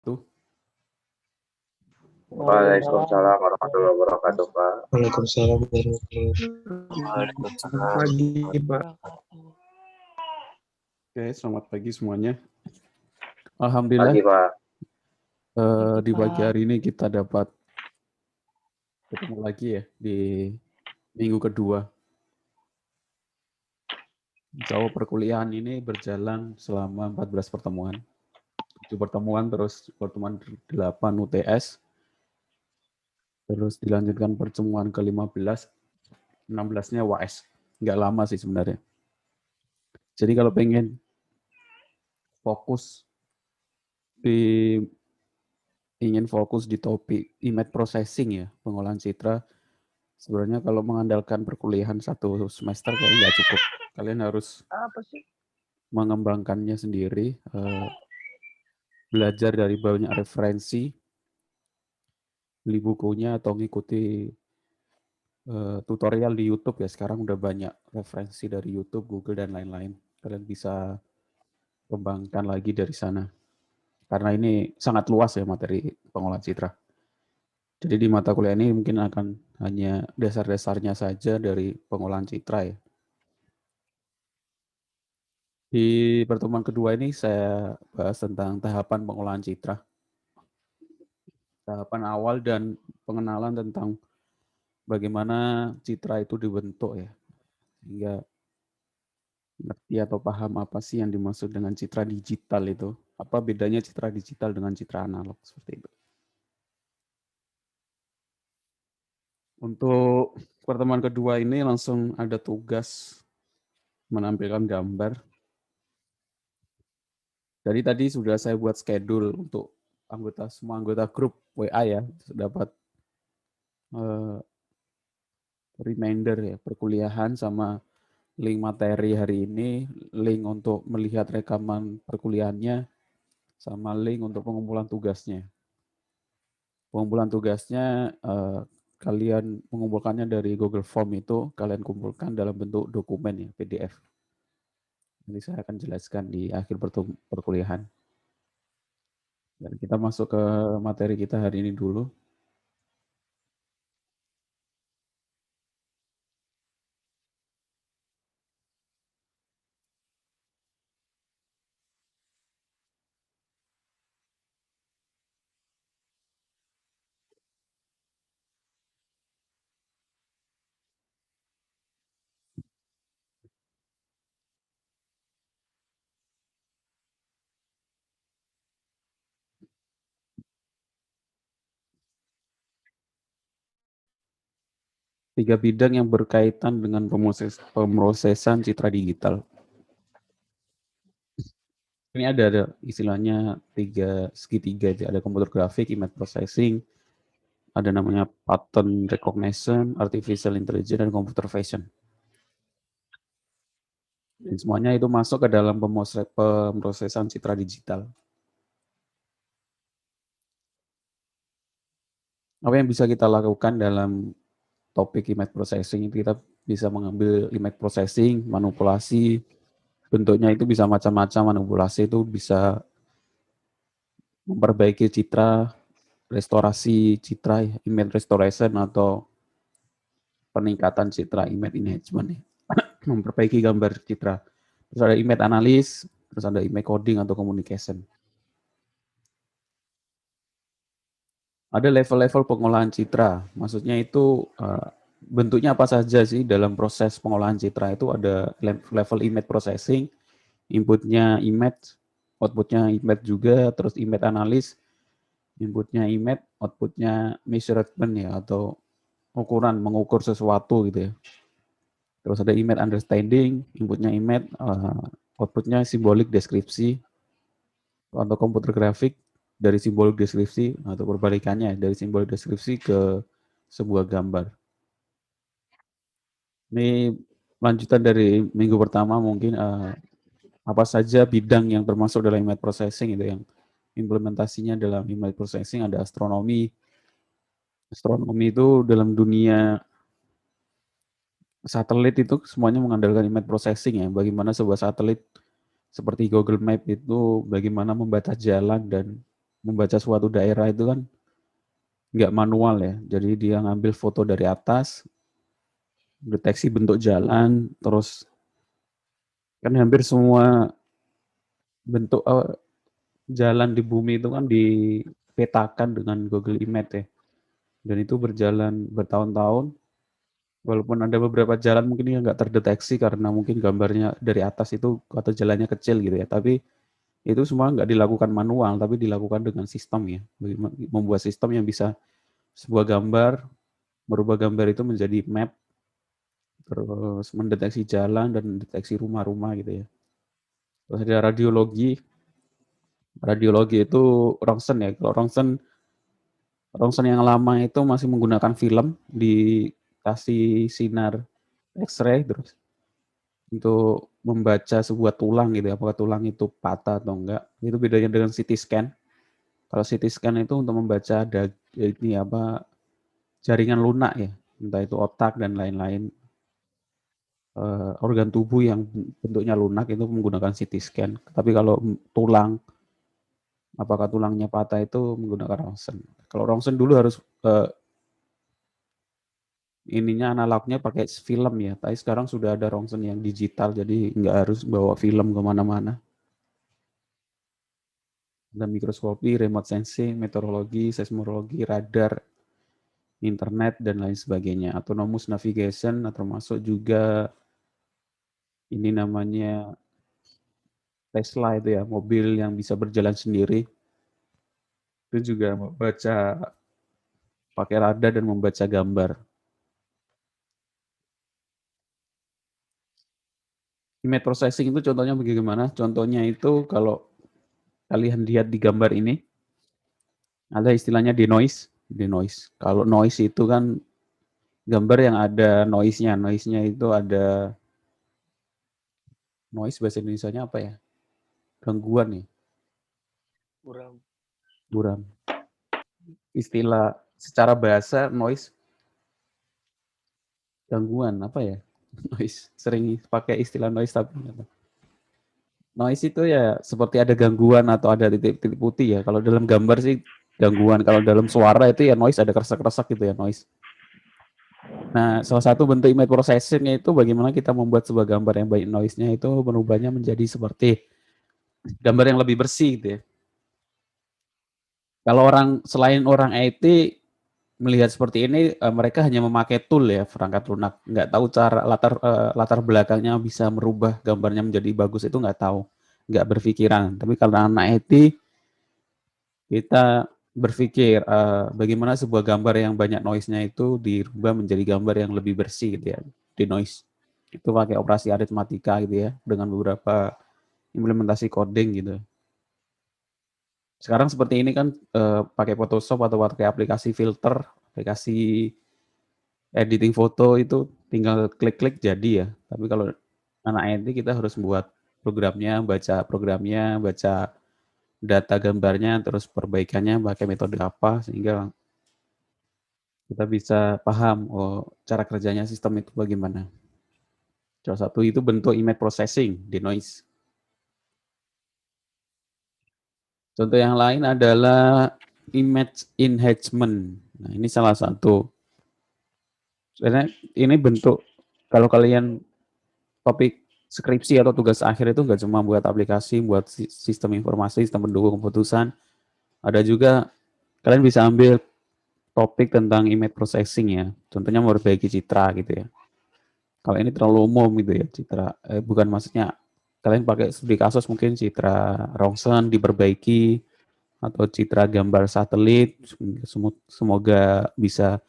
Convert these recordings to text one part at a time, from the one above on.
wabarakatuh. Waalaikumsalam warahmatullahi wabarakatuh, Pak. Waalaikumsalam warahmatullahi Waalaikumsalam. pagi, Pak. Oke, selamat pagi semuanya. Alhamdulillah, Pagi, Pak. di pagi hari ini kita dapat ketemu lagi ya di minggu kedua. Jauh perkuliahan ini berjalan selama 14 pertemuan. 7 pertemuan, terus pertemuan 8 UTS, terus dilanjutkan pertemuan ke-15, 16-nya UAS. Nggak lama sih sebenarnya. Jadi kalau pengen ingin fokus di topik image processing ya, pengolahan citra, sebenarnya kalau mengandalkan perkuliahan satu semester kayaknya nggak cukup. Kalian harus mengembangkannya sendiri, belajar dari banyak referensi, beli bukunya atau ngikuti tutorial di YouTube ya. Sekarang udah banyak referensi dari YouTube, Google, dan lain-lain. Kalian bisa kembangkan lagi dari sana. Karena ini sangat luas ya materi pengolahan citra. Jadi di mata kuliah ini mungkin akan hanya dasar-dasarnya saja dari pengolahan citra ya. Di pertemuan kedua ini saya bahas tentang tahapan pengolahan citra. Tahapan awal dan pengenalan tentang bagaimana citra itu dibentuk ya. Sehingga ngerti atau paham apa sih yang dimaksud dengan citra digital itu. Apa bedanya citra digital dengan citra analog seperti itu. Untuk pertemuan kedua ini langsung ada tugas menampilkan gambar. Jadi tadi sudah saya buat schedule untuk semua anggota grup WA ya, dapat reminder ya, perkuliahan sama link materi hari ini, link untuk melihat rekaman perkuliahannya, sama link untuk pengumpulan tugasnya. Pengumpulan tugasnya kalian mengumpulkannya dari Google Form itu, kalian kumpulkan dalam bentuk dokumen ya, PDF. Nanti saya akan jelaskan di akhir perkuliahan. Dan kita masuk ke materi kita hari ini dulu. Tiga bidang yang berkaitan dengan pemrosesan citra digital. Ini ada istilahnya segitiga, ada computer graphic, image processing, ada namanya pattern recognition, artificial intelligence, dan computer vision. Dan semuanya itu masuk ke dalam pemrosesan citra digital. Apa yang bisa kita lakukan dalam topik image processing itu, kita bisa mengambil image processing, manipulasi, bentuknya itu bisa macam-macam, manipulasi itu bisa memperbaiki citra, restorasi citra, image restoration atau peningkatan citra, image enhancement, memperbaiki gambar citra. Terus ada image analis, terus ada image coding atau communication. Ada level-level pengolahan citra, maksudnya itu bentuknya apa saja sih dalam proses pengolahan citra itu. Ada level image processing, inputnya image, outputnya image juga, terus image analis, inputnya image, outputnya measurement ya, atau ukuran, mengukur sesuatu gitu ya. Terus ada image understanding, inputnya image, outputnya simbolik deskripsi, atau komputer grafik dari simbolik deskripsi, atau perbalikannya dari simbolik deskripsi ke sebuah gambar. Ini lanjutan dari minggu pertama mungkin apa saja bidang yang termasuk dalam image processing itu, yang implementasinya dalam image processing. Ada astronomi. Astronomi itu dalam dunia satelit itu semuanya mengandalkan image processing ya. Bagaimana sebuah satelit seperti Google Map itu bagaimana membaca jalan dan membaca suatu daerah itu kan nggak manual ya. Jadi dia ngambil foto dari atas, deteksi bentuk jalan, terus kan hampir semua bentuk jalan di bumi itu kan dipetakan dengan Google Image ya. Dan itu berjalan bertahun-tahun. Walaupun ada beberapa jalan mungkin yang nggak terdeteksi karena mungkin gambarnya dari atas itu atau jalannya kecil gitu ya. Tapi itu semua nggak dilakukan manual, tapi dilakukan dengan sistem ya. Membuat sistem yang bisa sebuah gambar, merubah gambar itu menjadi map, terus mendeteksi jalan dan deteksi rumah-rumah gitu ya. Terus ada radiologi. Radiologi itu rongsen ya. Kalau rongsen yang lama itu masih menggunakan film dikasih sinar X-ray terus untuk membaca sebuah tulang gitu ya, apakah tulang itu patah atau enggak. Itu bedanya dengan CT scan. Kalau CT scan itu untuk membaca ada ini apa jaringan lunak ya, entah itu otak dan lain-lain. Organ tubuh yang bentuknya lunak itu menggunakan CT scan. Tapi kalau tulang, apakah tulangnya patah itu menggunakan rongsen. Kalau rongsen dulu harus ininya analognya pakai film ya, tapi sekarang sudah ada rongsen yang digital, jadi nggak harus bawa film kemana-mana. Ada mikroskopi, remote sensing, meteorologi, seismologi, radar, internet, dan lain sebagainya. Autonomous navigation, termasuk juga ini namanya Tesla itu ya, mobil yang bisa berjalan sendiri. Itu juga membaca pakai radar dan membaca gambar. Image processing itu contohnya bagaimana? Contohnya itu kalau kalian lihat di gambar ini, ada istilahnya denoise. Denoise. Kalau noise itu kan gambar yang ada noise-nya. Noise-nya itu ada noise bahasa Indonesianya apa ya? Gangguan nih. Buram. Istilah secara bahasa noise gangguan apa ya? Noise. Sering pakai istilah noise tapi noise itu ya seperti ada gangguan atau ada titik-titik putih ya. Kalau dalam gambar sih gangguan. Kalau dalam suara itu ya noise ada keresak-keresak gitu ya noise. Nah, salah satu bentuk image processing itu bagaimana kita membuat sebuah gambar yang baik noise-nya itu merubahnya menjadi seperti gambar yang lebih bersih gitu ya. Kalau selain orang IT melihat seperti ini, mereka hanya memakai tool ya, perangkat lunak. Nggak tahu cara latar belakangnya bisa merubah gambarnya menjadi bagus itu nggak tahu, nggak berpikiran. Tapi kalau anak IT, kita berpikir bagaimana sebuah gambar yang banyak noise-nya itu dirubah menjadi gambar yang lebih bersih gitu ya, di noise. Itu pakai operasi aritmatika gitu ya, dengan beberapa implementasi coding gitu. Sekarang seperti ini kan pakai Photoshop atau pakai aplikasi filter, aplikasi editing foto itu tinggal klik-klik jadi ya. Tapi kalau anak IT kita harus buat programnya, baca data gambarnya, terus perbaikannya pakai metode apa sehingga kita bisa paham cara kerjanya sistem itu bagaimana. Salah satu itu bentuk image processing di noise. Contoh yang lain adalah image enhancement. Nah, ini salah satu. Sebenarnya ini bentuk kalau kalian topik skripsi atau tugas akhir itu nggak cuma buat aplikasi, buat sistem informasi, sistem pendukung keputusan. Ada juga kalian bisa ambil topik tentang image processing ya. Contohnya memperbaiki citra gitu ya. Kalau ini terlalu umum gitu ya, citra. Bukan maksudnya kalian pakai studi kasus mungkin citra rongsen diperbaiki atau citra gambar satelit, semoga bisa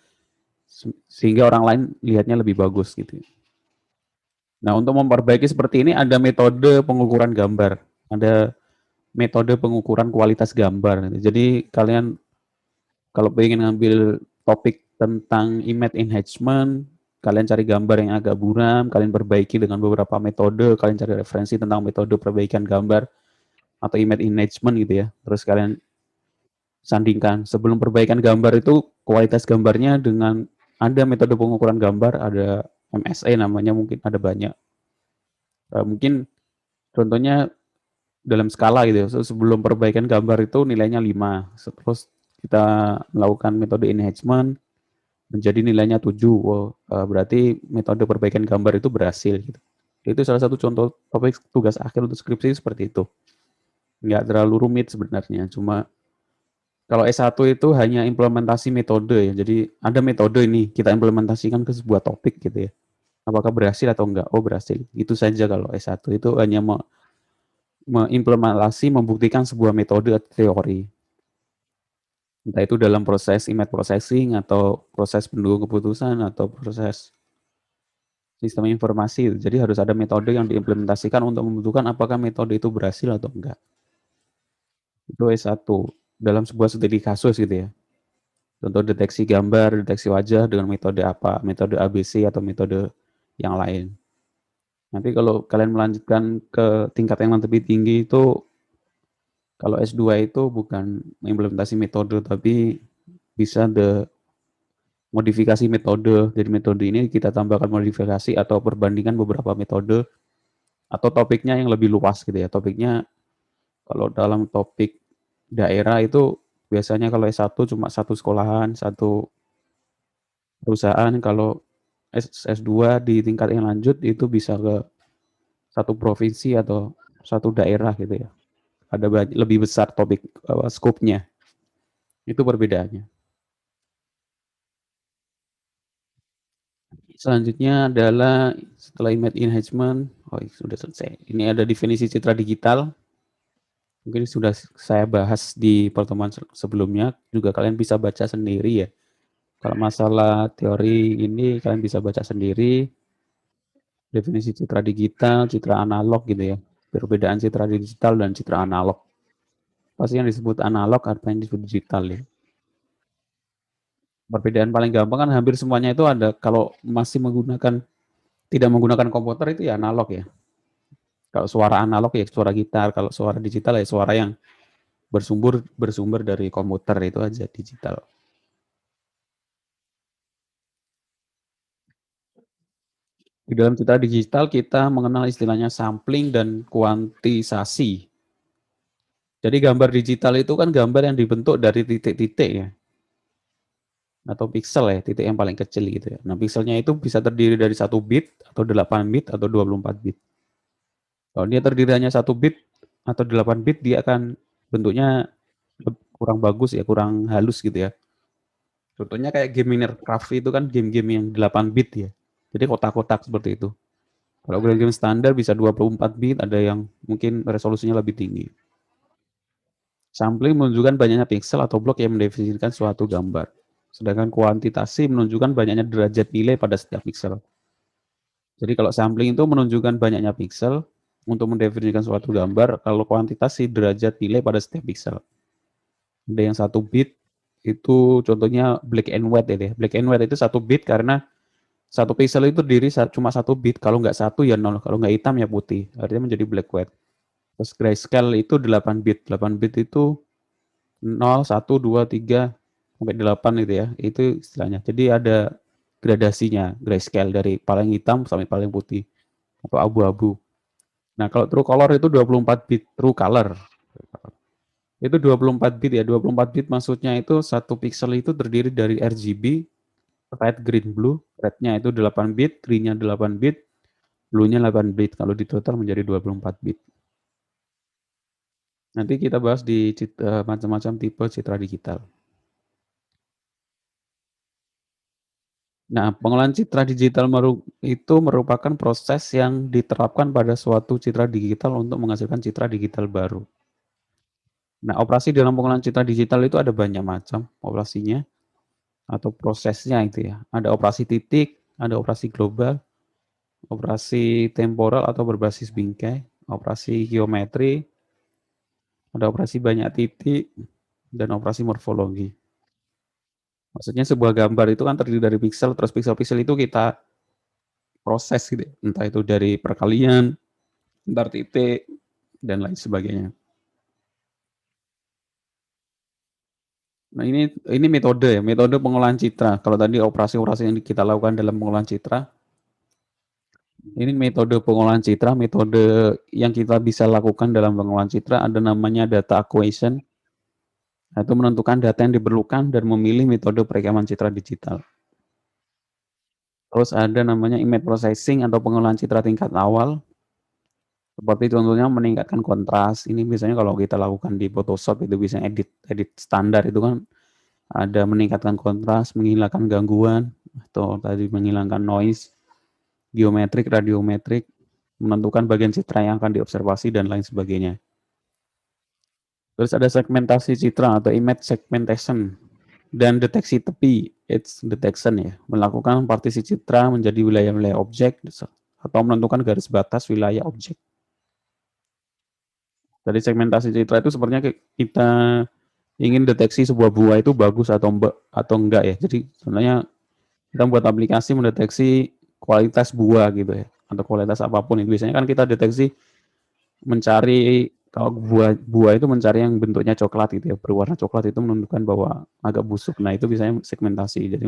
sehingga orang lain lihatnya lebih bagus gitu. Nah, untuk memperbaiki seperti ini ada metode pengukuran gambar, ada metode pengukuran kualitas gambar. Jadi kalian kalau ingin ngambil topik tentang image enhancement, kalian cari gambar yang agak buram, kalian perbaiki dengan beberapa metode, kalian cari referensi tentang metode perbaikan gambar atau image enhancement gitu ya. Terus kalian sandingkan sebelum perbaikan gambar itu kualitas gambarnya dengan ada metode pengukuran gambar, ada MSA namanya mungkin ada banyak. Mungkin contohnya dalam skala gitu ya. Sebelum perbaikan gambar itu nilainya 5. Terus kita melakukan metode enhancement menjadi nilainya 7. Berarti metode perbaikan gambar itu berhasil gitu. Itu salah satu contoh topik tugas akhir untuk skripsi seperti itu. Nggak terlalu rumit sebenarnya, cuma kalau S1 itu hanya implementasi metode ya. Jadi ada metode ini kita implementasikan ke sebuah topik gitu ya. Apakah berhasil atau enggak? Oh, berhasil. Itu saja kalau S1 itu hanya mengimplementasi, membuktikan sebuah metode atau teori. Entah itu dalam proses image processing atau proses pendukung keputusan atau proses sistem informasi. Jadi harus ada metode yang diimplementasikan untuk membuktikan apakah metode itu berhasil atau enggak. Itu S1 dalam sebuah studi kasus gitu ya. Contoh deteksi gambar, deteksi wajah dengan metode apa, metode ABC atau metode yang lain. Nanti kalau kalian melanjutkan ke tingkat yang lebih tinggi itu, kalau S2 itu bukan mengimplementasi metode, tapi bisa modifikasi metode. Jadi metode ini kita tambahkan modifikasi atau perbandingan beberapa metode, atau topiknya yang lebih luas gitu ya. Topiknya kalau dalam topik daerah itu biasanya kalau S1 cuma satu sekolahan, satu perusahaan. Kalau S2 di tingkat yang lanjut itu bisa ke satu provinsi atau satu daerah gitu ya. Ada lebih besar topik skopnya. Itu perbedaannya. Selanjutnya adalah setelah image enhancement, sudah selesai. Ini ada definisi citra digital. Mungkin sudah saya bahas di pertemuan sebelumnya, juga kalian bisa baca sendiri ya. Kalau masalah teori ini kalian bisa baca sendiri. Definisi citra digital, citra analog gitu ya. Perbedaan citra digital dan citra analog. Pasti yang disebut analog, apa yang disebut digital ya. Perbedaan paling gampang kan hampir semuanya itu ada, kalau masih tidak menggunakan komputer itu ya analog ya. Kalau suara analog ya suara gitar, kalau suara digital ya suara yang bersumber dari komputer, itu aja digital. Di dalam citra digital kita mengenal istilahnya sampling dan kuantisasi. Jadi gambar digital itu kan gambar yang dibentuk dari titik-titik ya, atau pixel ya, titik yang paling kecil gitu ya. Nah, pixelnya itu bisa terdiri dari 1 bit atau 8 bit atau 24 bit. Kalau dia terdiri hanya 1 bit atau 8 bit, dia akan bentuknya kurang bagus ya, kurang halus gitu ya. Contohnya kayak game Minecraft itu kan game-game yang 8 bit ya. Jadi kotak-kotak seperti itu. Kalau game standar bisa 24 bit, ada yang mungkin resolusinya lebih tinggi. Sampling menunjukkan banyaknya piksel atau blok yang mendefinisikan suatu gambar. Sedangkan kuantitasi menunjukkan banyaknya derajat nilai pada setiap piksel. Jadi kalau sampling itu menunjukkan banyaknya piksel untuk mendefinisikan suatu gambar, kalau kuantitasi derajat nilai pada setiap piksel. Ada yang 1 bit, itu contohnya black and white ya. Black and white itu 1 bit karena satu pixel itu terdiri cuma 1 bit. Kalau nggak 1 ya 0, kalau nggak hitam ya putih. Artinya menjadi black white. Terus grayscale itu 8 bit. 8 bit itu 0, 1, 2, 3, sampai 8 gitu ya. Itu istilahnya. Jadi ada gradasinya, grayscale dari paling hitam sampai paling putih atau abu-abu. Nah, kalau true color itu 24 bit, true color. Itu 24 bit ya. 24 bit maksudnya itu satu pixel itu terdiri dari RGB, red, green, blue. Rednya itu 8 bit, greennya 8 bit, blue-nya 8 bit. Kalau di total menjadi 24 bit. Nanti kita bahas di macam-macam tipe citra digital. Nah, pengolahan citra digital itu merupakan proses yang diterapkan pada suatu citra digital untuk menghasilkan citra digital baru. Nah, operasi dalam pengolahan citra digital itu ada banyak macam operasinya atau prosesnya itu ya. Ada operasi titik, ada operasi global, operasi temporal atau berbasis bingkai, operasi geometri, ada operasi banyak titik, dan operasi morfologi. Maksudnya sebuah gambar itu kan terdiri dari piksel, terus piksel-piksel itu kita proses gitu, entah itu dari perkalian, antar titik, dan lain sebagainya. Nah, ini metode ya, metode pengolahan citra. Kalau tadi operasi-operasi yang kita lakukan dalam pengolahan citra, Ini metode pengolahan citra, metode yang kita bisa lakukan dalam pengolahan citra ada namanya data acquisition, yaitu menentukan data yang diperlukan dan memilih metode perekaman citra digital. Terus ada namanya image processing atau pengolahan citra tingkat awal, seperti contohnya meningkatkan kontras. Ini biasanya kalau kita lakukan di Photoshop itu bisa edit standar itu kan ada meningkatkan kontras, menghilangkan gangguan, atau tadi menghilangkan noise, geometrik, radiometrik, menentukan bagian citra yang akan diobservasi dan lain sebagainya. Terus ada segmentasi citra atau image segmentation dan deteksi tepi, edge detection ya, melakukan partisi citra menjadi wilayah-wilayah objek atau menentukan garis batas wilayah objek. Dari segmentasi citra itu sebenarnya kita ingin deteksi sebuah buah itu bagus atau enggak ya. Jadi sebenarnya kita buat aplikasi mendeteksi kualitas buah gitu ya, atau kualitas apapun itu. Biasanya kan kita deteksi mencari kalau buah itu mencari yang bentuknya coklat gitu ya, berwarna coklat itu menunjukkan bahwa agak busuk. Nah, itu biasanya segmentasi. Jadi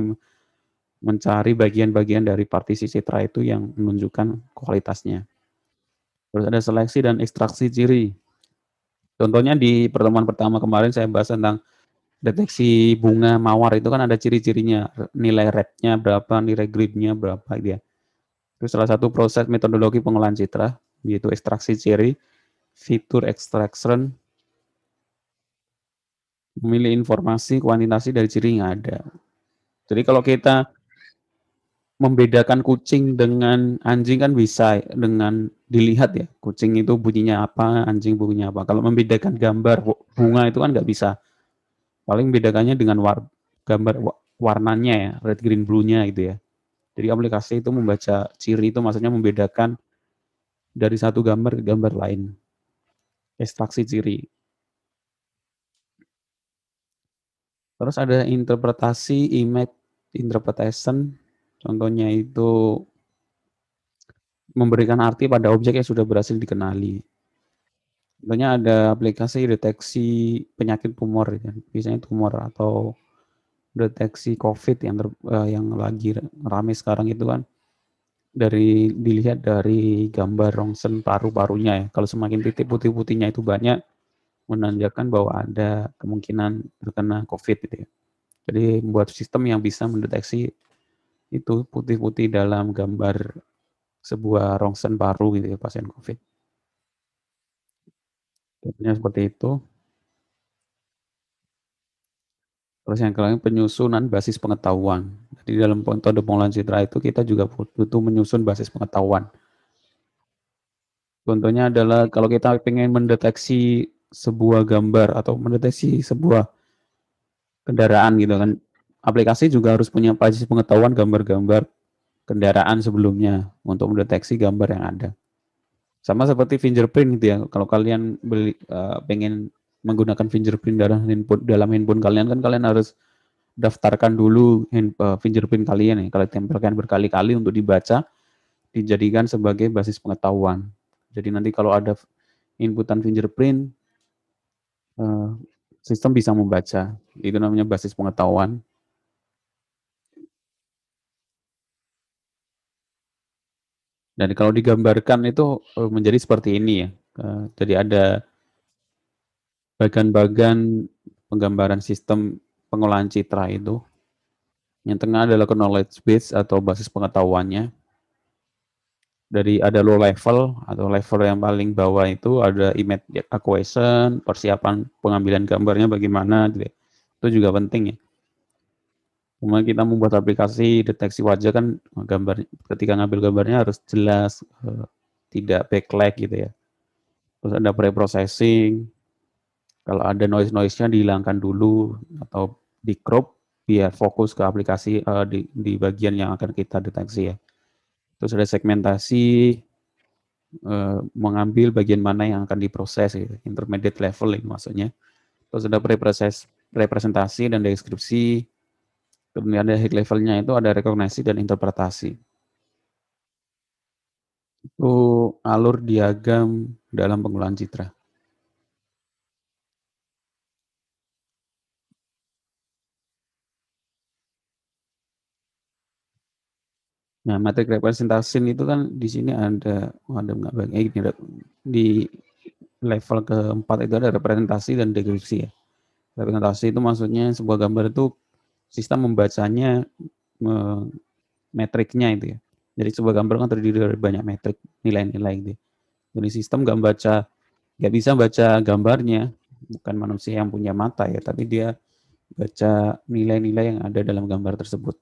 mencari bagian-bagian dari partisi citra itu yang menunjukkan kualitasnya. Terus ada seleksi dan ekstraksi ciri. Contohnya di pertemuan pertama kemarin saya bahas tentang deteksi bunga mawar itu kan ada ciri-cirinya, nilai red-nya berapa, nilai grid-nya berapa gitu ya. Itu salah satu proses metodologi pengolahan citra, yaitu ekstraksi ciri, fitur extraction, memilih informasi kuantitasi dari ciri yang ada. Jadi kalau kita membedakan kucing dengan anjing kan bisa dengan dilihat ya, kucing itu bunyinya apa, anjing bunyinya apa. Kalau membedakan gambar bunga itu kan nggak bisa. Paling bedakannya dengan gambar warnanya ya, red, green, blue-nya gitu ya. Jadi aplikasi itu membaca ciri itu maksudnya membedakan dari satu gambar ke gambar lain. Ekstraksi ciri. Terus ada interpretasi image interpretation. Contohnya itu memberikan arti pada objek yang sudah berhasil dikenali. Contohnya ada aplikasi deteksi penyakit tumor, ya. Biasanya tumor atau deteksi COVID yang lagi ramai sekarang itu kan dilihat dari gambar rongsen paru-parunya ya. Kalau semakin titik putih-putihnya itu banyak, menandakan bahwa ada kemungkinan terkena COVID gitu ya. Jadi membuat sistem yang bisa mendeteksi itu putih-putih dalam gambar sebuah rongsen paru gitu ya pasien COVID. Contohnya seperti itu. Terus yang kedua penyusunan basis pengetahuan. Jadi dalam metode pengolahan citra itu kita juga butuh menyusun basis pengetahuan. Contohnya adalah kalau kita ingin mendeteksi sebuah gambar atau mendeteksi sebuah kendaraan gitu kan, aplikasi juga harus punya basis pengetahuan gambar-gambar kendaraan sebelumnya untuk mendeteksi gambar yang ada. Sama seperti fingerprint gitu ya. Kalau kalian pengen menggunakan fingerprint dalam handphone kalian kan kalian harus daftarkan dulu fingerprint kalian ya. Kalau tempelkan berkali-kali untuk dibaca, dijadikan sebagai basis pengetahuan. Jadi nanti kalau ada inputan fingerprint, sistem bisa membaca. Itu namanya basis pengetahuan. Dan kalau digambarkan itu menjadi seperti ini ya. Jadi ada bagan-bagan penggambaran sistem pengolahan citra itu. Yang tengah adalah knowledge base atau basis pengetahuannya. Dari ada low level atau level yang paling bawah itu ada image acquisition, persiapan pengambilan gambarnya bagaimana, gitu. Itu juga penting ya. Kemudian kita membuat aplikasi deteksi wajah kan gambar ketika ngambil gambarnya harus jelas, tidak backlight gitu ya. Terus ada pre-processing, kalau ada noise-noise-nya dihilangkan dulu atau di crop biar fokus ke aplikasi di bagian yang akan kita deteksi ya. Terus ada segmentasi, mengambil bagian mana yang akan diproses, gitu. Intermediate level ini maksudnya. Terus ada representasi dan deskripsi. Kemudian ada high levelnya itu ada rekognisi dan interpretasi. Itu alur diagram dalam pengolahan citra. Nah, matrix representation itu kan di sini ada nggak baik gini, di level keempat itu ada representasi dan deskripsi ya. Representasi itu maksudnya sebuah gambar itu sistem membacanya metriknya itu ya. Jadi sebuah gambar kan terdiri dari banyak metrik nilai-nilai gitu. Jadi sistem nggak bisa baca gambarnya, bukan manusia yang punya mata ya, tapi dia baca nilai-nilai yang ada dalam gambar tersebut.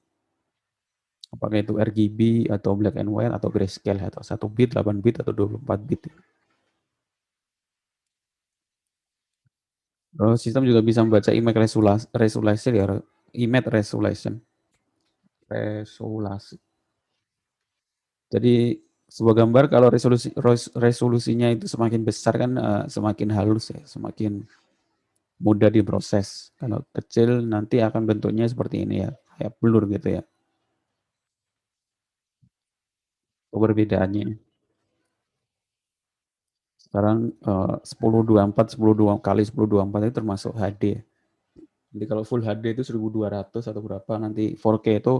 Apakah itu RGB atau black and white atau grayscale atau 1 bit, 8 bit atau 24 bit. Terus sistem juga bisa membaca image resolution ya, image resolution. Resolusi. Jadi sebuah gambar kalau resolusinya itu semakin besar kan semakin halus ya, semakin mudah diproses. Kalau kecil nanti akan bentuknya seperti ini ya, kayak blur gitu ya. Perbedaannya. Sekarang 1024 kali 1024 itu termasuk HD. Jadi kalau full HD itu 1200 atau berapa, nanti 4K itu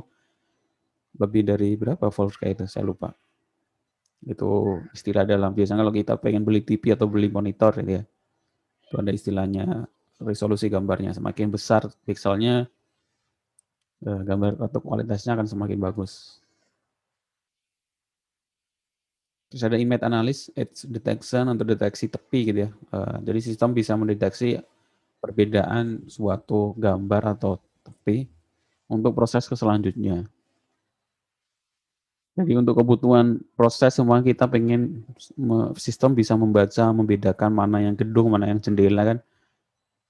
lebih dari berapa 4K itu saya lupa. Itu istilah dalam, biasanya kalau kita pengen beli TV atau beli monitor gitu ya, itu ada istilahnya resolusi gambarnya. Semakin besar pixelnya, gambar atau kualitasnya akan semakin bagus. Terus ada image analysis, edge detection untuk deteksi tepi gitu ya. Jadi sistem bisa mendeteksi perbedaan suatu gambar atau tepi untuk proses ke selanjutnya. Jadi untuk kebutuhan proses semua kita pengen sistem bisa membedakan mana yang gedung, mana yang jendela kan.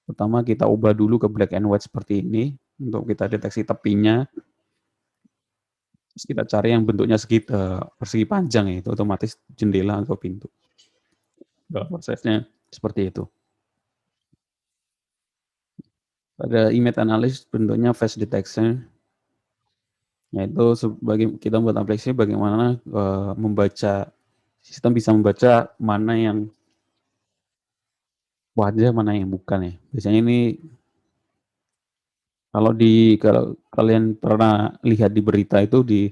Pertama kita ubah dulu ke black and white seperti ini untuk kita deteksi tepinya. Terus kita cari yang bentuknya persegi panjang ya, itu otomatis jendela atau pintu. Prosesnya seperti itu. Pada image analysis bentuknya face detection, yaitu sebagai kita buat aplikasi bagaimana membaca, sistem bisa membaca mana yang wajah, mana yang bukan ya. Biasanya ini kalau kalian pernah lihat di berita itu di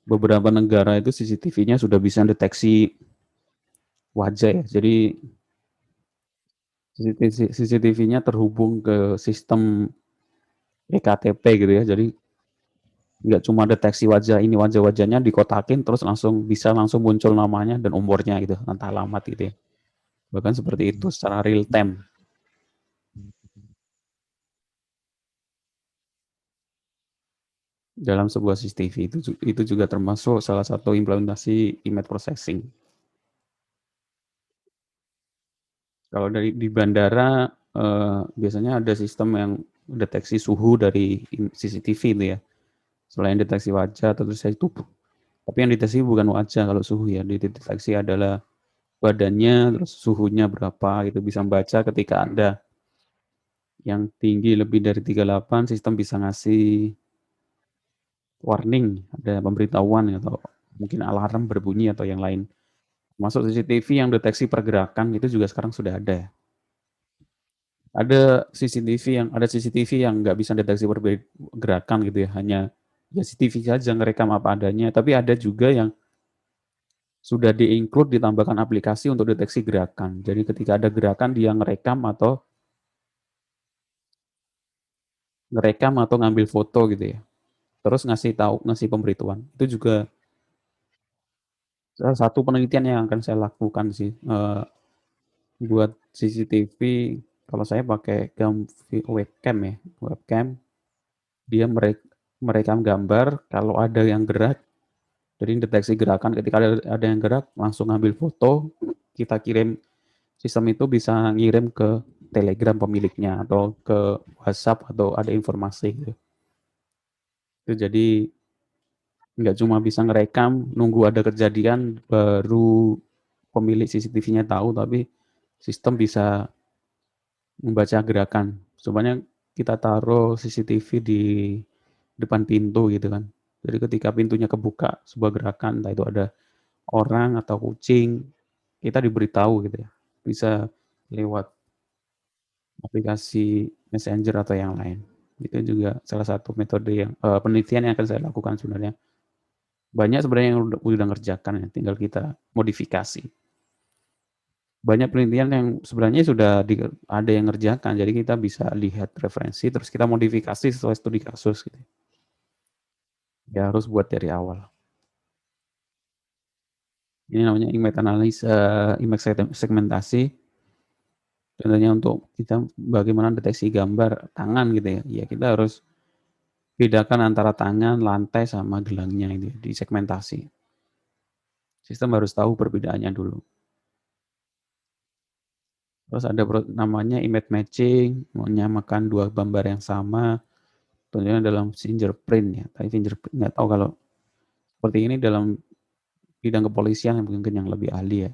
beberapa negara itu CCTV-nya sudah bisa deteksi wajah ya. Jadi CCTV-nya terhubung ke sistem EKTP gitu ya. Jadi nggak cuma deteksi wajah, ini wajah-wajahnya dikotakin terus bisa langsung muncul namanya dan umurnya gitu, entah alamat gitu ya. Bahkan seperti itu secara real time. Dalam sebuah CCTV itu juga termasuk salah satu implementasi image processing. Kalau di bandara biasanya ada sistem yang deteksi suhu dari CCTV itu ya. Selain deteksi wajah atau deteksi tubuh. Tapi yang deteksi bukan wajah kalau suhu ya. Deteksi adalah badannya, terus suhunya berapa, itu bisa membaca ketika ada yang tinggi lebih dari 38, sistem bisa ngasih warning, ada pemberitahuan atau mungkin alarm berbunyi atau yang lain. Masuk CCTV yang deteksi pergerakan itu juga sekarang sudah ada ya. Ada CCTV yang nggak bisa deteksi pergerakan gitu ya, hanya ya CCTV saja ngerekam apa adanya, tapi ada juga yang sudah di-include ditambahkan aplikasi untuk deteksi gerakan. Jadi ketika ada gerakan dia ngerekam atau ngambil foto gitu ya. Terus ngasih pemberitahuan. Itu juga salah satu penelitian yang akan saya lakukan sih buat CCTV. Kalau saya pakai webcam ya, dia merekam gambar kalau ada yang gerak. Jadi deteksi gerakan, ketika ada yang gerak langsung ngambil foto, kita kirim, sistem itu bisa ngirim ke Telegram pemiliknya atau ke WhatsApp atau ada informasi gitu. Itu jadi nggak cuma bisa ngerekam, nunggu ada kejadian baru pemilik CCTV-nya tahu, tapi sistem bisa membaca gerakan. Sebenarnya kita taruh CCTV di depan pintu gitu kan. Jadi ketika pintunya kebuka sebuah gerakan, entah itu ada orang atau kucing, kita diberitahu gitu ya. Bisa lewat aplikasi Messenger atau yang lain. Itu juga salah satu metode yang penelitian yang akan saya lakukan sebenarnya Banyak sebenarnya yang udah ngerjakan ya, tinggal kita modifikasi. Banyak penelitian yang sebenarnya sudah ada yang ngerjakan, jadi kita bisa lihat referensi, terus kita modifikasi sesuai studi kasus gitu. Ya harus buat dari awal. Ini namanya image analysis, image segmentasi. Contohnya untuk kita bagaimana deteksi gambar tangan gitu ya. Ya kita harus bedakan antara tangan, lantai sama gelangnya itu di segmentasi. Sistem harus tahu perbedaannya dulu. Terus ada namanya image matching, menyamakan dua gambar yang sama. Tentunya dalam fingerprint ya. Tapi fingerprint nggak tahu kalau seperti ini dalam bidang kepolisian mungkin yang lebih ahli ya.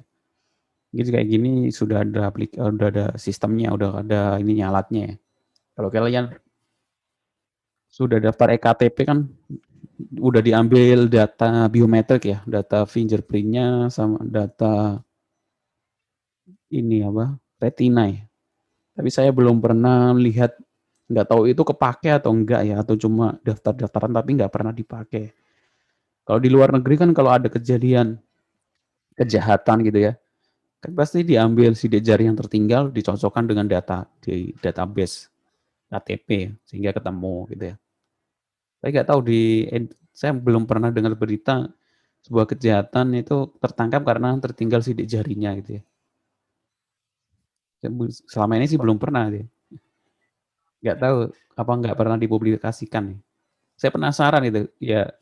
Jadi kayak gini sudah ada sistemnya, udah ada ininya alatnya ya. Kalau kalian sudah daftar EKTP kan udah diambil data biometrik ya, data fingerprintnya sama data ini apa retina ya. Tapi saya belum pernah lihat, nggak tahu itu kepake atau enggak ya, atau cuma daftar-daftaran tapi nggak pernah dipakai. Kalau di luar negeri kan kalau ada kejadian kejahatan gitu ya, kan pasti diambil sidik jari yang tertinggal dicocokkan dengan data di database KTP sehingga ketemu gitu ya. Saya nggak tahu saya belum pernah dengar berita sebuah kejahatan itu tertangkap karena tertinggal sidik jarinya gitu ya. Selama ini sih belum pernah deh. Nggak tahu apa nggak pernah dipublikasikan nih. Saya penasaran itu. Ya,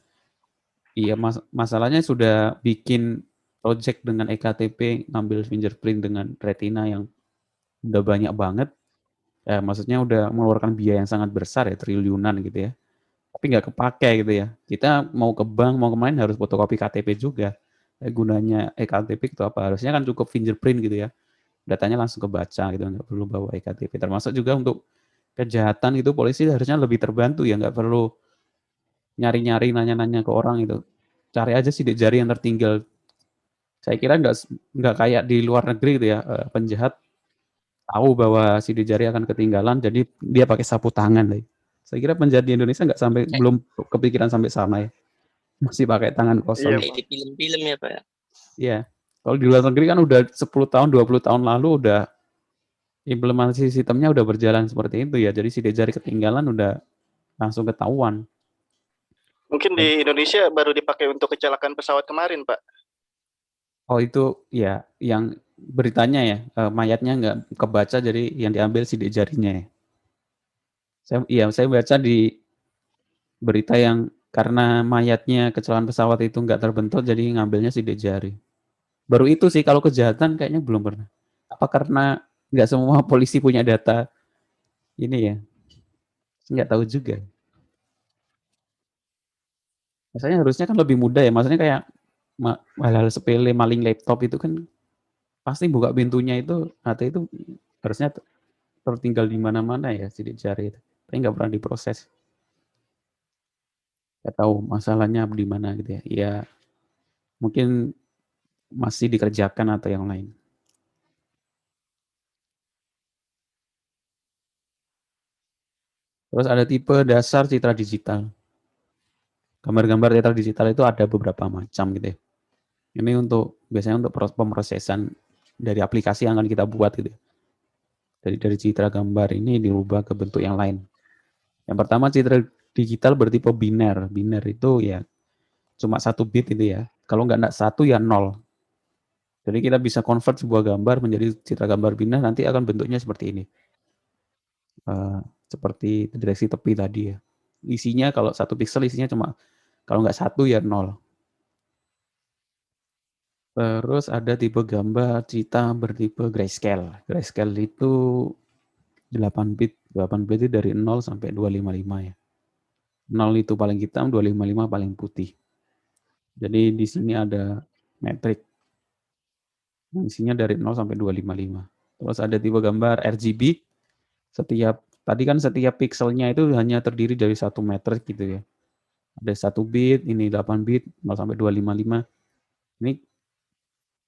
iya masalahnya sudah bikin project dengan EKTP ngambil fingerprint dengan retina yang udah banyak banget. Ya, maksudnya udah mengeluarkan biaya yang sangat besar ya, triliunan gitu ya. Tapi nggak kepake gitu ya. Kita mau ke bank, mau kemarin harus fotokopi KTP juga. Gunanya EKTP itu apa? Harusnya kan cukup fingerprint gitu ya. Datanya langsung kebaca gitu, nggak perlu bawa EKTP. Termasuk juga untuk kejahatan itu polisi harusnya lebih terbantu ya, nggak perlu nyari-nyari, nanya-nanya ke orang itu. Cari aja sidik jari yang tertinggal. Saya kira nggak kayak di luar negeri gitu ya, penjahat tahu bahwa sidik jari akan ketinggalan, jadi dia pakai sapu tangan deh. Saya kira penjahat di Indonesia nggak sampai belum kepikiran sampai sana ya, masih pakai tangan kosong. Kayak di film-film ya Pak ya. Iya. Kalau di luar negeri kan udah 10 tahun, 20 tahun lalu udah implementasi sistemnya udah berjalan seperti itu ya. Jadi sidik jari ketinggalan udah langsung ketahuan. Mungkin di Indonesia baru dipakai untuk kecelakaan pesawat kemarin, Pak. Oh itu ya yang beritanya ya, mayatnya nggak kebaca jadi yang diambil sidik jarinya ya. Saya baca di berita yang karena mayatnya kecelakaan pesawat itu nggak terbentuk jadi ngambilnya sidik jari. Baru itu sih, kalau kejahatan kayaknya belum pernah. Apa karena nggak semua polisi punya data ini ya? Nggak tahu juga. Maksudnya harusnya kan lebih mudah ya. Maksudnya kayak hal-hal sepele maling laptop itu kan pasti buka pintunya itu atau itu harusnya tertinggal di mana-mana ya sidik jari itu. Tapi nggak pernah diproses. Nggak tahu masalahnya di mana gitu ya. Ya mungkin masih dikerjakan atau yang lain. Terus ada tipe dasar citra digital. Gambar-gambar citra digital itu ada beberapa macam gitu ya. Ini biasanya untuk pemrosesan dari aplikasi yang akan kita buat gitu. Dari citra gambar ini dirubah ke bentuk yang lain. Yang pertama citra digital bertipe biner. Biner itu ya cuma 1 bit itu ya. Kalau nggak 1 ya 0. Jadi kita bisa convert sebuah gambar menjadi citra gambar biner, nanti akan bentuknya seperti ini. Seperti direksi tepi tadi ya. Isinya kalau 1 pixel isinya cuma kalau nggak 1 ya 0. Terus ada tipe gambar citra bertipe grayscale. Grayscale itu 8 bit. 8 bit itu dari 0 sampai 255 ya. 0 itu paling hitam, 255 paling putih. Jadi di sini ada metrik. Isinya dari 0 sampai 255. Terus ada tipe gambar RGB. Tadi kan setiap pixelnya itu hanya terdiri dari 1 metrik gitu ya. Ada 1 bit, ini 8 bit, 0 sampai 255. Ini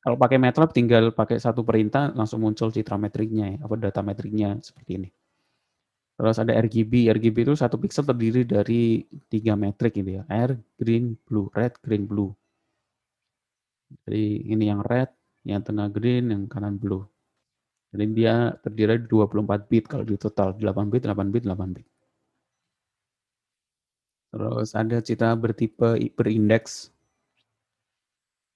kalau pakai MATLAB tinggal pakai 1 perintah langsung muncul citra metriknya ya, apa data metriknya seperti ini. Terus ada RGB. RGB itu satu pixel terdiri dari 3 metrik gitu ya. R, green, blue, red, green, blue. Jadi ini yang red, yang tengah green, yang kanan blue. Jadi dia terdiri dari 24 bit kalau di total 8 bit, 8 bit, 8 bit. Terus ada citra bertipe berindeks.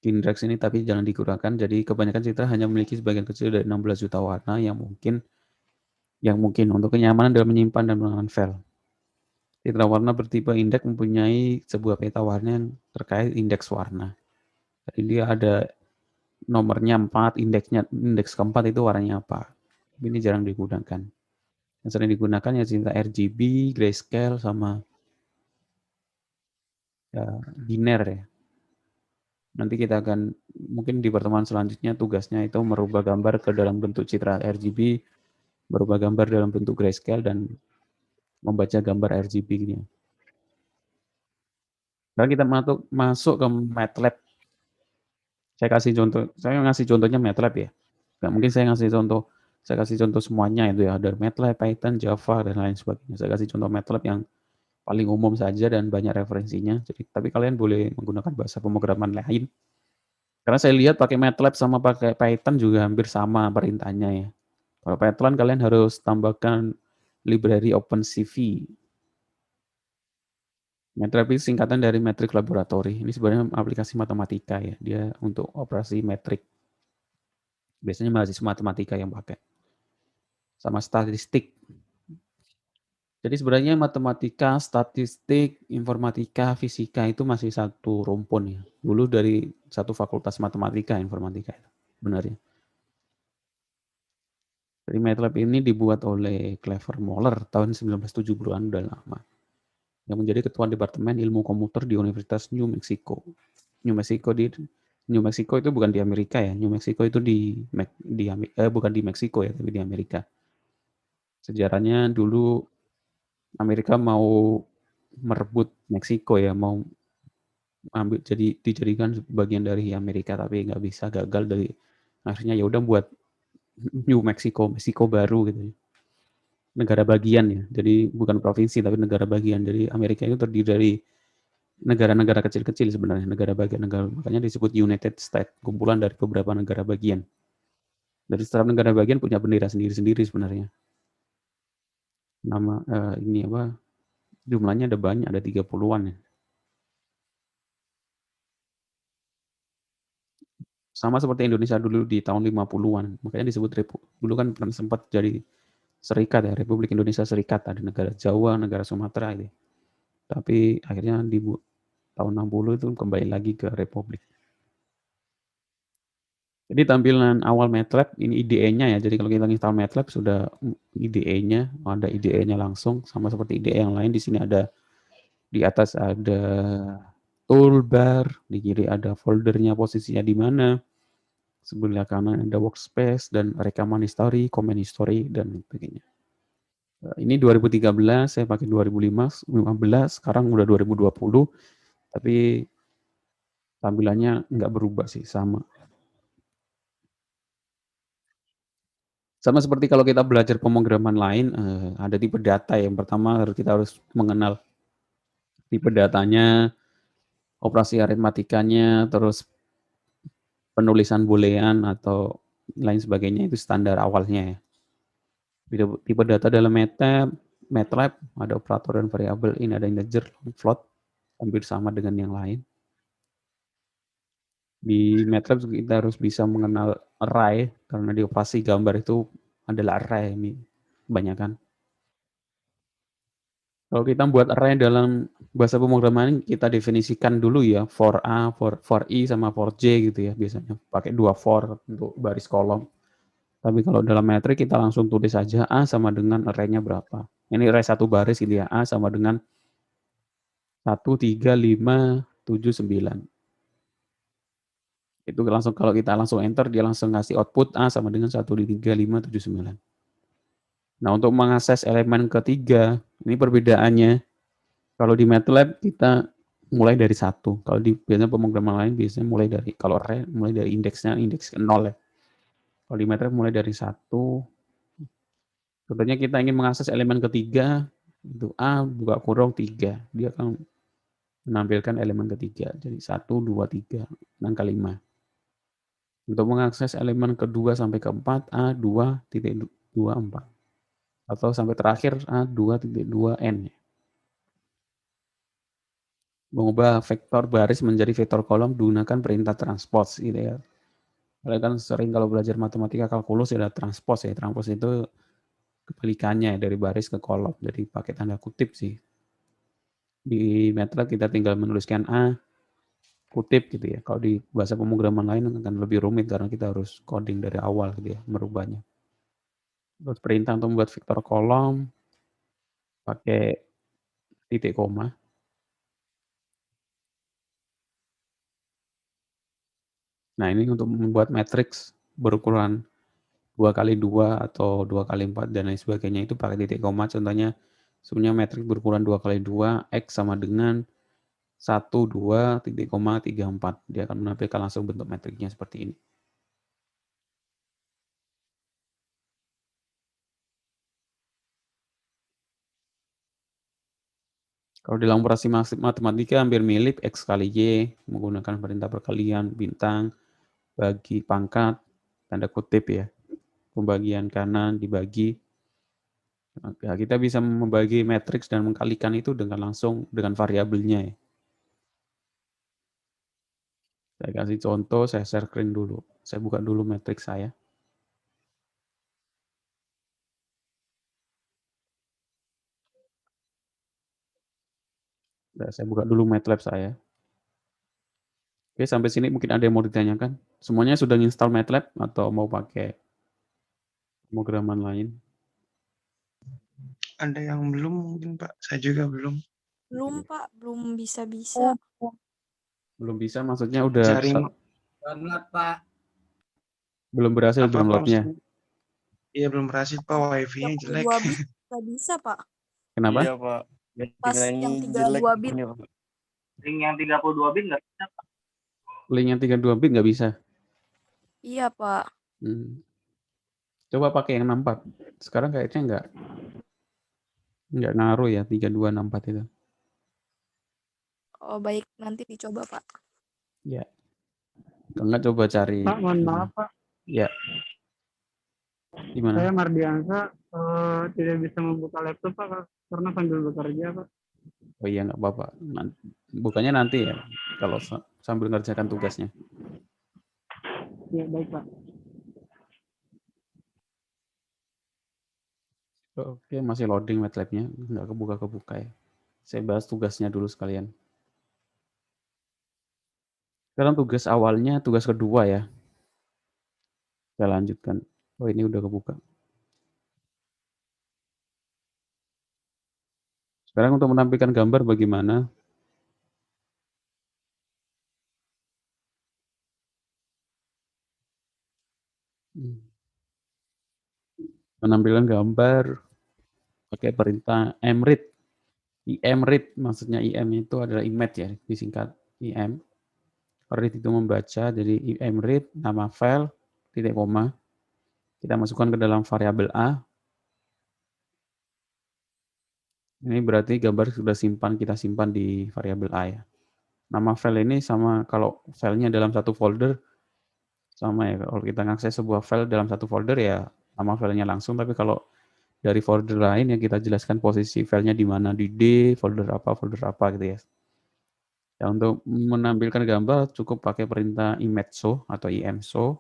Indeks ini tapi jangan digunakan. Jadi kebanyakan citra hanya memiliki sebagian kecil dari 16 juta warna yang mungkin untuk kenyamanan dalam menyimpan dan mengenal file. Citra warna bertipe indeks mempunyai sebuah peta warna yang terkait indeks warna. Jadi dia ada nomornya 4, indeks keempat itu warnanya apa. Ini jarang digunakan. Yang sering digunakan ya citra RGB, grayscale, sama ya, biner ya. Nanti kita akan, mungkin di pertemuan selanjutnya tugasnya itu merubah gambar ke dalam bentuk citra RGB, merubah gambar dalam bentuk grayscale, dan membaca gambar RGB-nya. Sekarang kita masuk ke MATLAB. Saya ngasih contohnya MATLAB ya. Nggak mungkin saya kasih contoh semuanya itu ya. Ada MATLAB, Python, Java, dan lain sebagainya. Saya kasih contoh MATLAB yang paling umum saja dan banyak referensinya. Jadi, tapi kalian boleh menggunakan bahasa pemrograman lain. Karena saya lihat pakai MATLAB sama pakai Python juga hampir sama perintahnya ya. Kalau Python kalian harus tambahkan library OpenCV. MATLAB itu singkatan dari Metric Laboratory. Ini sebenarnya aplikasi matematika ya. Dia untuk operasi metrik. Biasanya mahasiswa matematika yang pakai. Sama statistik. Jadi sebenarnya matematika, statistik, informatika, fisika itu masih satu rumpun ya. Dulu dari satu fakultas matematika, informatika itu. Benar ya. Jadi MATLAB ini dibuat oleh Clever Moller tahun 1970-an, udah lama. Yang menjadi ketua Departemen Ilmu Komputer di Universitas New Mexico. New Mexico itu bukan di Amerika ya. New Mexico itu bukan di Meksiko ya, tapi di Amerika. Sejarahnya dulu Amerika mau merebut Meksiko ya, mau dijadikan bagian dari Amerika, tapi nggak bisa, gagal. Dari akhirnya ya udah buat New Mexico baru gitu. Negara bagian ya. Jadi bukan provinsi tapi negara bagian. Jadi Amerika itu terdiri dari negara-negara kecil-kecil sebenarnya, negara bagian, makanya disebut United States, kumpulan dari beberapa negara bagian. Dari setiap negara bagian punya bendera sendiri-sendiri sebenarnya. Nama ini apa? Jumlahnya ada banyak, ada 30-an ya. Sama seperti Indonesia dulu di tahun 50-an. Makanya disebut dulu kan pernah sempat jadi serikat ya, Republik Indonesia Serikat, ada negara Jawa, negara Sumatera itu. Tapi akhirnya di tahun 60 itu kembali lagi ke Republik. Jadi tampilan awal MATLAB ini IDE-nya ya. Jadi kalau kita install MATLAB sudah IDE-nya, ada IDE-nya langsung sama seperti IDE yang lain. Di sini ada, di atas ada toolbar, di kiri ada foldernya, posisinya di mana. Sebelah kanan ada workspace dan rekaman history, comment history, dan sebagainya. Ini 2013, saya pakai 2015, sekarang udah 2020, tapi tampilannya nggak berubah sih, sama. Sama seperti kalau kita belajar pemrograman lain, ada tipe data. Yang pertama kita harus mengenal tipe datanya, operasi aritmatikanya, terus penulisan boolean atau lain sebagainya, itu standar awalnya ya. Tipe data dalam MATLAB ada operator dan variabel, ini ada integer, float, hampir sama dengan yang lain. Di MATLAB kita harus bisa mengenal array, karena di operasi gambar itu adalah array, ini kebanyakan. Kalau kita buat array dalam bahasa pemrograman, kita definisikan dulu ya, for A, for I, sama for J gitu ya, biasanya pakai 2 for untuk baris kolom. Tapi kalau dalam metrik kita langsung tulis saja A sama dengan array-nya berapa. Ini array satu baris gitu ya, A sama dengan 1, 3, 5, 7, 9. Itu langsung, kalau kita langsung enter, dia langsung ngasih output A sama dengan 1, 3, 5, 7, 9. Nah, untuk mengakses elemen ketiga, ini perbedaannya. Kalau di MATLAB kita mulai dari 1. Kalau di biasanya pemrograman lain biasanya mulai dari, kalau array mulai dari indeksnya, indeks 0 ya. Kalau di MATLAB mulai dari 1, Contohnya kita ingin mengakses elemen ketiga, itu A buka kurung 3. Dia akan menampilkan elemen ketiga. Jadi 1, 2, 3, angka 5. Untuk mengakses elemen kedua sampai keempat, A2.24. Atau sampai terakhir A2.2N. Mengubah vektor baris menjadi vektor kolom gunakan perintah transpose gitu ya. Kalian kan sering kalau belajar matematika kalkulus ada transpose ya. Transpose itu kebalikannya dari baris ke kolom. Jadi pakai tanda kutip sih. Di MATLAB kita tinggal menuliskan A kutip gitu ya. Kalau di bahasa pemrograman lain akan lebih rumit karena kita harus coding dari awal gitu ya, merubahnya. Terus perintah untuk membuat vektor kolom pakai titik koma. Nah, ini untuk membuat matriks berukuran 2 kali 2 atau 2 kali 4 dan lain sebagainya itu pakai titik koma. Contohnya sebenarnya matriks berukuran 2 kali 2 X sama dengan 1, 2, titik koma, 3, 4. Dia akan menampilkan langsung bentuk matriksnya seperti ini. Kalau dalam operasi matematika hampir mirip X kali Y, menggunakan perintah perkalian, bintang, bagi, pangkat, tanda kutip ya. Pembagian kanan dibagi. Nah, kita bisa membagi matriks dan mengkalikan itu dengan langsung dengan variabelnya ya. Saya kasih contoh, saya share screen dulu. Saya buka dulu matriks saya. Nah, saya buka dulu MATLAB saya. Oke, sampai sini mungkin ada yang mau ditanyakan. Semuanya sudah install MATLAB atau mau pakai pemrograman lain? Ada yang belum mungkin Pak, saya juga belum. Belum Pak, belum bisa-bisa. Belum bisa, maksudnya udah Jaring Banget, Pak. belum berhasil apa Pak downloadnya. maksudnya? Iya belum berhasil Pak, wifi-nya jelek. 32 bit nggak bisa Pak. Kenapa? Iya, Pak. Pas yang 32 bit. Link yang 32 bit nggak bisa, Pak. Link yang 32 bit nggak bisa. Iya Pak. Coba pakai yang 64. Sekarang kayaknya nggak ngaruh ya 3264 itu. Oh baik, nanti dicoba Pak. Ya. Enggak coba cari. Pak, mohon maaf Pak, Ya. Gimana? saya Mardiansa tidak bisa membuka laptop Pak karena sambil bekerja Pak. Oh iya nggak apa-apa. Bukannya nanti ya kalau sambil ngerjakan tugasnya. Ya baik Pak. Oke, masih loading MATLAB-nya, nggak kebuka ya. Saya bahas tugasnya dulu sekalian. Sekarang tugas awalnya, tugas kedua ya. Saya lanjutkan. Oh ini udah kebuka. Sekarang untuk menampilkan gambar bagaimana? Menampilkan gambar pakai perintah mread. imread maksudnya im itu adalah image ya, disingkat im. Read itu membaca, jadi imread nama file titik koma. Kita masukkan ke dalam variabel A. Ini berarti gambar sudah kita simpan di variabel A ya. Nama file ini sama kalau filenya dalam satu folder sama ya. Kalau kita ngakses sebuah file dalam satu folder ya nama filenya langsung, tapi kalau dari folder lain yang kita jelaskan posisi filenya di mana, di D, folder apa gitu ya. Ya, untuk menampilkan gambar cukup pakai perintah image_show atau imshow.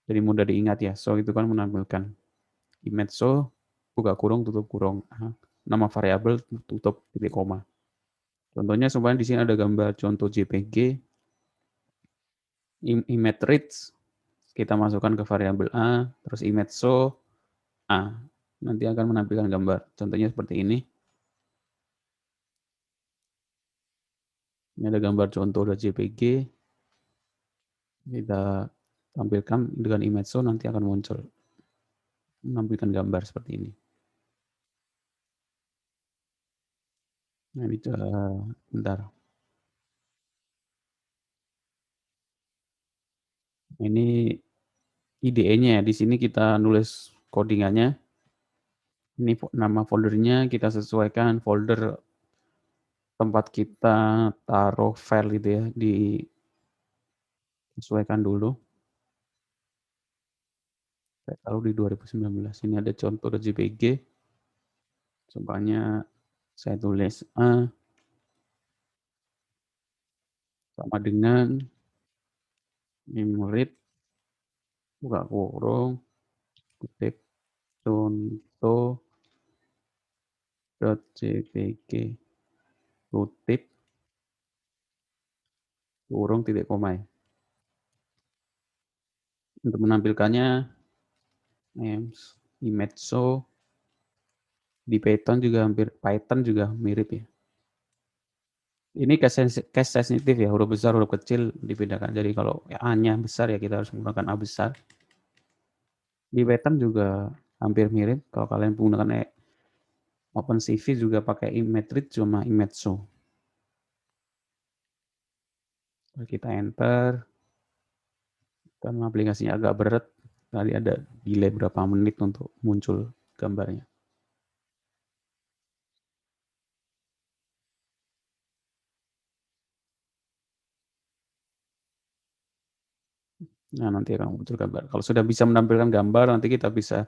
Jadi mudah diingat ya. So itu kan menampilkan image_show buka kurung tutup kurung. Nama variabel tutup titik koma. Contohnya supaya di sini ada gambar contoh JPG image reads kita masukkan ke variabel A, terus image_show A. Nanti akan menampilkan gambar. Contohnya seperti ini. Ini ada gambar contoh dari JPG. Kita tampilkan dengan image_show nanti akan muncul. Menampilkan gambar seperti ini. Nah, bentar. Ini IDE-nya ya. Di sini kita nulis codingannya. Ini nama foldernya kita sesuaikan folder tempat kita taruh file gitu ya, disesuaikan dulu. Saya taruh di 2019. Ini ada contoh JPG. Contohnya saya tulis A sama dengan murid buka kurung kutip contoh.jpg kutip kurung titik koma ya. Untuk menampilkannya image show di Python juga mirip ya. Ini case sensitif ya, huruf besar, huruf kecil dibedakan. Jadi kalau A-nya besar ya kita harus menggunakan A besar. Di Python juga hampir mirip. Kalau kalian menggunakan OpenCV juga pakai image read cuma image show. Kita enter. Karena aplikasinya agak berat, tadi ada delay berapa menit untuk muncul gambarnya. Nah, nanti akan muncul gambar. Kalau sudah bisa menampilkan gambar, nanti kita bisa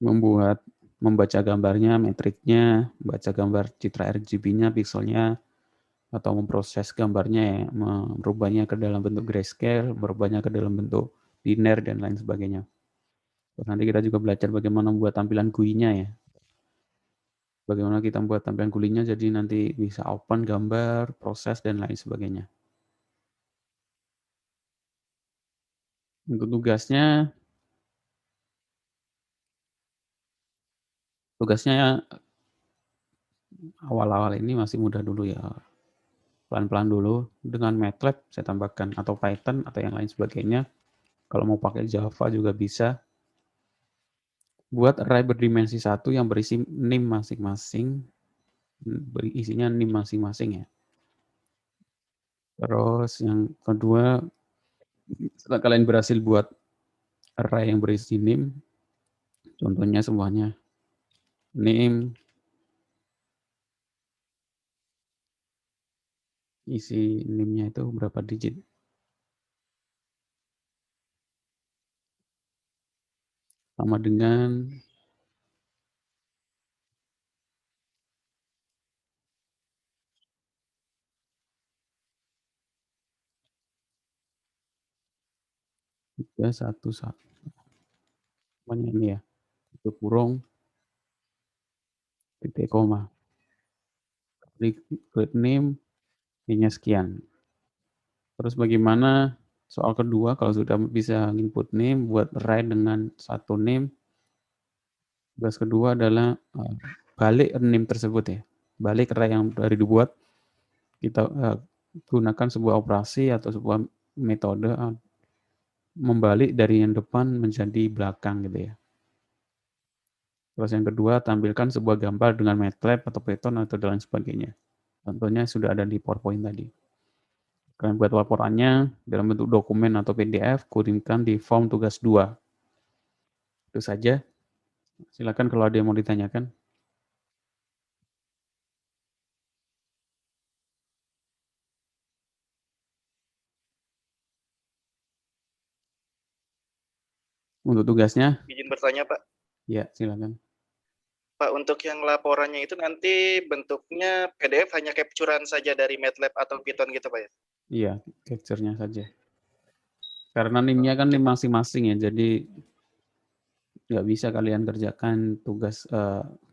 membaca gambarnya, metriknya, baca gambar citra RGB-nya, pixelnya, atau memproses gambarnya, ya, merubahnya ke dalam bentuk grayscale, merubahnya ke dalam bentuk linear, dan lain sebagainya. Terus nanti kita juga belajar bagaimana membuat tampilan GUI-nya ya. Bagaimana kita membuat tampilan GUI-nya, jadi nanti bisa open gambar, proses, dan lain sebagainya. Untuk tugasnya awal-awal ini masih mudah dulu ya. Pelan-pelan dulu dengan MATLAB saya tambahkan atau Python atau yang lain sebagainya. Kalau mau pakai Java juga bisa. Buat array berdimensi 1 yang berisi NIM masing-masing. Isinya NIM masing-masing ya. Terus yang kedua, setelah kalian berhasil buat array yang berisi NIM, contohnya semuanya NIM, isi NIM-nya itu berapa digit. Sama dengan satu namanya ini ya, itu kurung titik koma. Klik name, ini sekian. Terus bagaimana soal kedua, kalau sudah bisa input name, buat array dengan satu name, tugas kedua adalah balik name tersebut ya. Balik array yang dari dibuat, kita gunakan sebuah operasi atau sebuah metode membalik dari yang depan menjadi belakang gitu ya. Terus yang kedua, tampilkan sebuah gambar dengan MATLAB atau Python atau dan lain sebagainya. Contohnya sudah ada di PowerPoint tadi. Kalian buat laporannya dalam bentuk dokumen atau PDF, kirimkan di form tugas 2. Itu saja. Silakan kalau ada yang mau ditanyakan. Untuk tugasnya? Izin bertanya, Pak. Ya, silakan. Pak, untuk yang laporannya itu nanti bentuknya PDF hanya capture-an saja dari MATLAB atau Python gitu, Pak ya? Iya, capture-nya saja. Karena NIM-nya kan NIM masing-masing ya, jadi nggak bisa kalian kerjakan tugas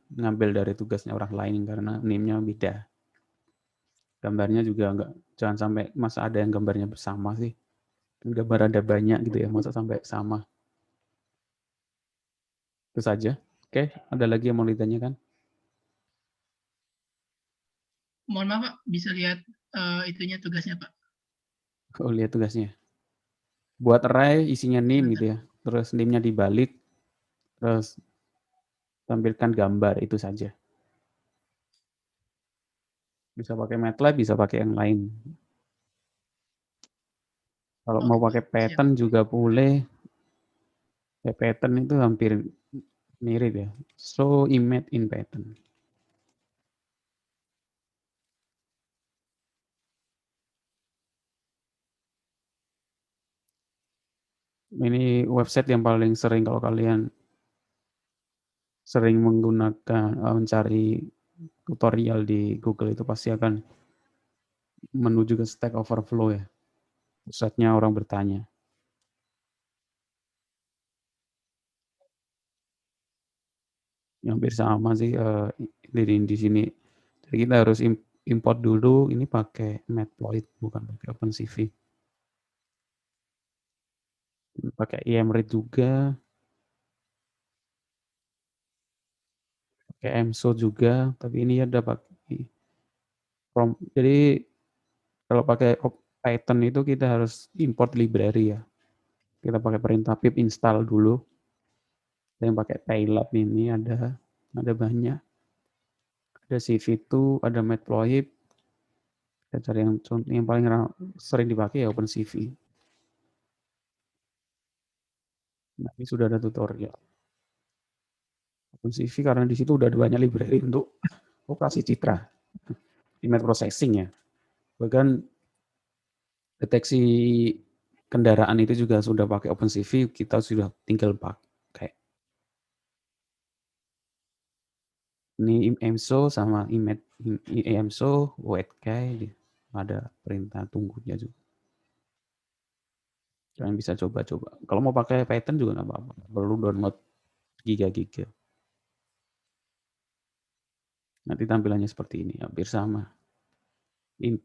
ngambil dari tugasnya orang lain karena NIM-nya beda. Gambarnya juga jangan sampai masa ada yang gambarnya bersama sih. Gambar ada banyak gitu ya, masa sampai sama. Itu saja. Oke, ada lagi yang mau ditanyakan? Mohon maaf Pak, bisa lihat itunya tugasnya Pak. Oh, lihat tugasnya. Buat array isinya NIM gitu ya. Terus NIM-nya dibalik. Terus tampilkan gambar, itu saja. Bisa pakai MATLAB, bisa pakai yang lain. Kalau mau pakai Python juga boleh. Python itu hampir Mirip ya. Show image in pattern. Ini website yang paling sering kalau kalian sering menggunakan mencari tutorial di Google itu pasti akan menuju ke Stack Overflow ya. Pusatnya orang bertanya. Yang hampir sama sih di sini. Jadi kita harus import dulu. Ini pakai Matplotlib bukan pakai OpenCV. Pakai IMRead juga. Pakai MSO juga. Tapi ini ada pakai jadi kalau pakai Python itu kita harus import library ya. Kita pakai perintah pip install dulu. Yang pakai Pylab ini ada banyak. Ada CV2, ada Matplotlib. Kita cari yang paling sering dipakai ya OpenCV. Nah, ini sudah ada tutorial. OpenCV karena di situ udah ada banyak library untuk operasi citra, image processing ya. Bahkan deteksi kendaraan itu juga sudah pakai OpenCV, kita sudah tinggal pakai. Ini IMSO sama IMSO, WetKey, ada perintah tunggunya juga. Kalian bisa coba-coba. Kalau mau pakai Python juga nggak apa-apa, perlu download giga-giga. Nanti tampilannya seperti ini, hampir sama.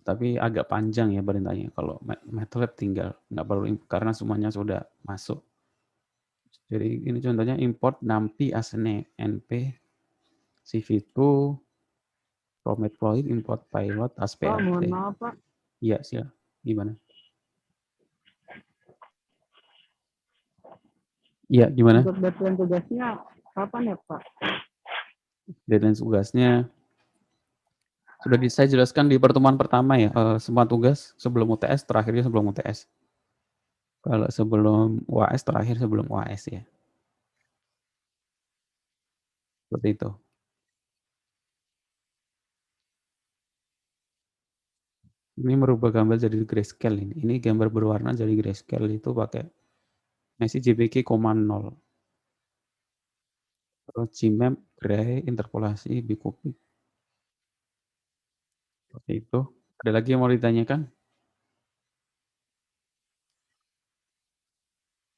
Tapi agak panjang ya perintahnya. Kalau MATLAB tinggal nggak perlu karena semuanya sudah masuk. Jadi ini contohnya import numpy as np CV2 from Matplotlib import pilot as Pak, mohon plt. maaf Pak. Iya sih. Gimana? Iya gimana? Untuk deadline tugasnya kapan ya Pak? Deadline tugasnya sudah saya jelaskan di pertemuan pertama ya. Semua tugas sebelum UTS, terakhirnya sebelum UTS. Kalau sebelum UAS, terakhir sebelum UAS ya. Seperti itu. Ini merubah gambar jadi grayscale ini. Ini gambar berwarna jadi grayscale itu pakai Messi JPG, 0. Terus Gmap, gray, interpolasi, bcopy. Seperti itu. Ada lagi yang mau ditanyakan?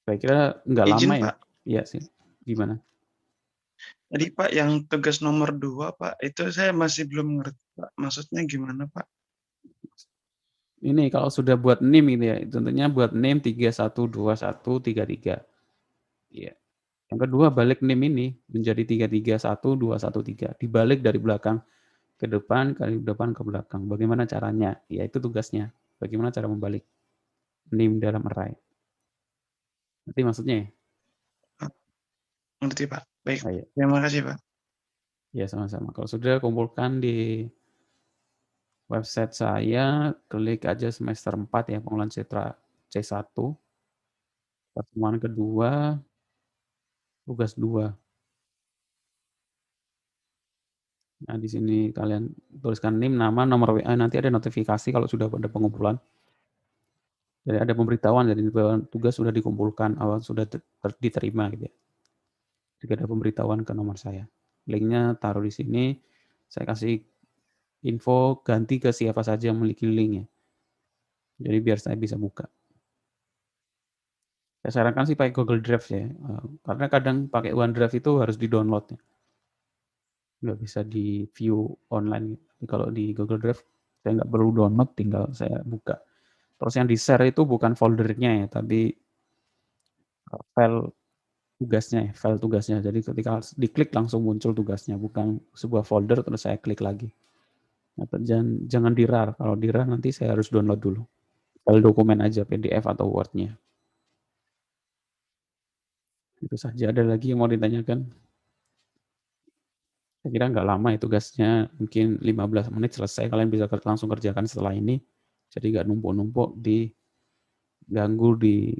Saya kira nggak lama Izin ya. Pak, Iya sih. Gimana? tadi Pak yang tugas nomor 2 Pak, itu saya masih belum ngerti Pak. Maksudnya gimana Pak? Ini kalau sudah buat NIM gitu ya. Tentunya buat NIM 312133. Iya. Yang kedua balik NIM ini menjadi 331213. Dibalik dari belakang ke depan, dari depan ke belakang. Bagaimana caranya? Ya itu tugasnya. Bagaimana cara membalik NIM dalam array. Nanti maksudnya ya? Ngerti Pak. Baik. Ayo. Terima kasih Pak. Ya sama-sama. Kalau sudah kumpulkan di website saya, klik aja semester 4 ya, pengolahan citra C1. Pertemuan kedua, tugas 2. Nah, di sini kalian tuliskan NIM, nama, nomor WA, nanti ada notifikasi kalau sudah ada pengumpulan. Jadi ada pemberitahuan dari tugas sudah dikumpulkan, sudah diterima gitu ya. Jika ada pemberitahuan ke nomor saya. Linknya taruh di sini, saya kasih info ganti ke siapa saja yang memiliki linknya. Jadi biar saya bisa buka. Saya sarankan sih pakai Google Drive ya, karena kadang pakai OneDrive itu harus di-download ya. Nggak bisa di-view online. Jadi kalau di Google Drive, saya nggak perlu download, tinggal saya buka. Terus yang di-share itu bukan foldernya ya, tapi file tugasnya ya, file tugasnya. Jadi ketika diklik langsung muncul tugasnya, bukan sebuah folder terus saya klik lagi. Atau jangan di RAR, kalau di RAR nanti saya harus download dulu. File dokumen aja, PDF atau Word-nya. Itu saja. Ada lagi yang mau ditanyakan? Saya kira nggak lama ya tugasnya, mungkin 15 menit selesai. Kalian bisa langsung kerjakan setelah ini. Jadi nggak numpuk-numpuk diganggu di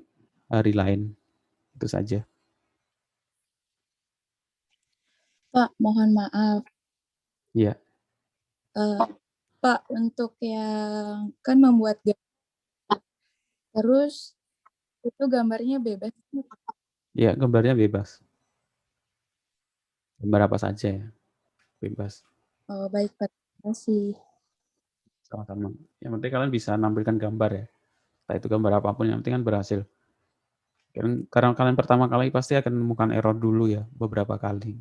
hari lain. Itu saja. Pak, mohon maaf. Iya. Pak, untuk yang kan membuat terus itu gambarnya bebas. Iya, gambarnya bebas. Gambar apa saja ya, bebas. Oh, baik, Pak. Terima kasih. Sama-sama. Yang penting kalian bisa nampilkan gambar ya. Entah itu gambar apapun, yang penting kan berhasil. Karena kalian pertama kali pasti akan menemukan error dulu ya, beberapa kali.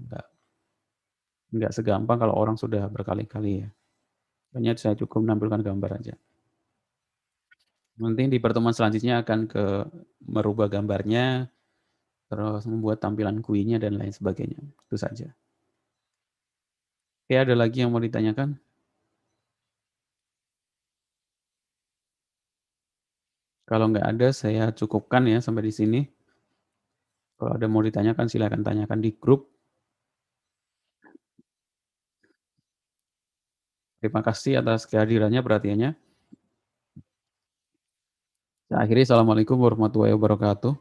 Enggak segampang kalau orang sudah berkali-kali ya. Hanya saya cukup menampilkan gambar aja. Nanti di pertemuan selanjutnya akan merubah gambarnya, terus membuat tampilan kuinya dan lain sebagainya. Itu saja. Oke, ada lagi yang mau ditanyakan? Kalau nggak ada, saya cukupkan ya sampai di sini. Kalau ada mau ditanyakan, silakan tanyakan di grup. Terima kasih atas kehadirannya, perhatiannya. Saya akhiri, Assalamualaikum warahmatullahi wabarakatuh.